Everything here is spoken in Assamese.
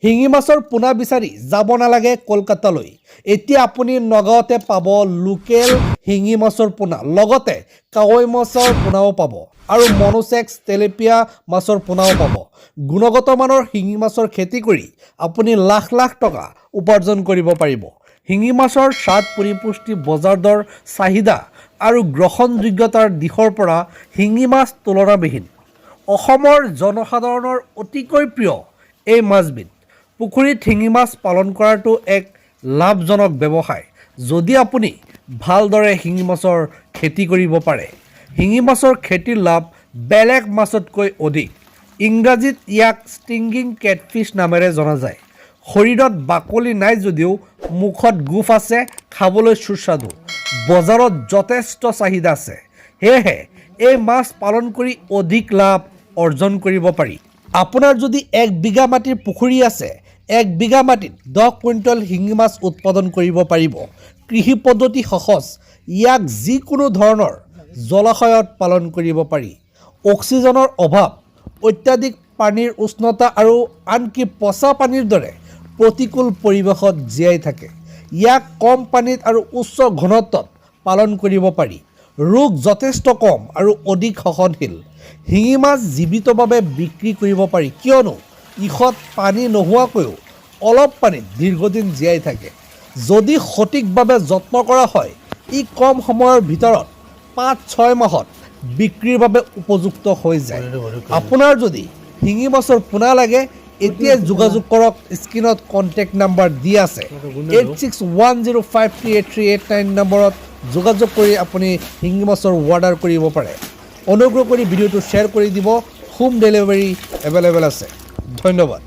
শিঙি মাছৰ পোনা বিচাৰি যাব নালাগে কলকাতালৈ। এতিয়া আপুনি নগাঁৱতে পাব লোকেল শিঙি মাছৰ পোনা, লগতে কাৱৈ মাছৰ পোনাও পাব আৰু মনোচেক্স তেলেপিয়া মাছৰ পোনাও পাব। গুণগত মানৰ শিঙি মাছৰ খেতি কৰি আপুনি লাখ লাখ টকা উপাৰ্জন কৰিব পাৰিব। শিঙি মাছৰ স্বাদ, পৰিপুষ্টি, বজাৰ দৰ, চাহিদা আৰু গ্ৰহণযোগ্যতাৰ দিশৰ পৰা শিঙি মাছ তুলনাবিহীন। অসমৰ জনসাধাৰণৰ অতিকৈ প্ৰিয় এই মাছবিধ। পুখুৰীত শিঙি মাছ পালন কৰাটো এক লাভজনক ব্যৱসায় যদি আপুনি ভালদৰে শিঙি মাছৰ খেতি কৰিব পাৰে। শিঙি মাছৰ খেতিৰ লাভ বেলেগ মাছতকৈ অধিক। ইংৰাজীত ইয়াক ষ্টিংগিং কেটফিছ নামেৰে জনা যায়। শৰীৰত বাকলি নাই যদিও মুখত গোফ আছে, খাবলৈ সুস্বাদু। বজাৰত যথেষ্ট চাহিদা আছে, সেয়েহে এই মাছ পালন কৰি অধিক লাভ অৰ্জন কৰিব পাৰি। আপোনাৰ যদি 1 বিঘা মাটিৰ পুখুৰী আছে, 1 বিঘা মাটিত 10 কুইণ্টল শিঙি মাছ উৎপাদন কৰিব পাৰিব। কৃষি পদ্ধতি সহজ, ইয়াক যিকোনো ধৰণৰ জলাশয়ত পালন কৰিব পাৰি। অক্সিজেনৰ অভাৱ, অত্যাধিক পানীৰ উষ্ণতা আৰু আনকি পচা পানীৰ দৰে প্ৰতিকূল পৰিৱেশত জীয়াই থাকে। ইয়াক কম পানীত আৰু উচ্চ ঘনত্বত পালন কৰিব পাৰি। ৰোগ যথেষ্ট কম আৰু অধিক সহনশীল। শিঙি মাছ জীৱিতভাৱে বিক্ৰী কৰিব পাৰি কিয়নো ইহঁত পানী নোহোৱাকৈও অলপ পানীত দীৰ্ঘদিন জীয়াই থাকে। যদি সঠিকভাৱে যত্ন কৰা হয়, ই কম সময়ৰ ভিতৰত 5-6 মাহত বিক্ৰীৰ বাবে উপযুক্ত হৈ যায়। আপোনাৰ যদি শিঙি মাছৰ পোনা লাগে, এতিয়াই যোগাযোগ কৰক। স্ক্ৰীনত কণ্টেক্ট নাম্বাৰ দি আছে। 8610538389 নম্বৰত যোগাযোগ কৰি আপুনি শিঙি মাছৰ অৰ্ডাৰ কৰিব পাৰে। অনুগ্ৰহ কৰি ভিডিঅ'টো শ্বেয়াৰ কৰি দিব। হোম ডেলিভাৰী এভেইলেবল আছে। ধন্যবাদ।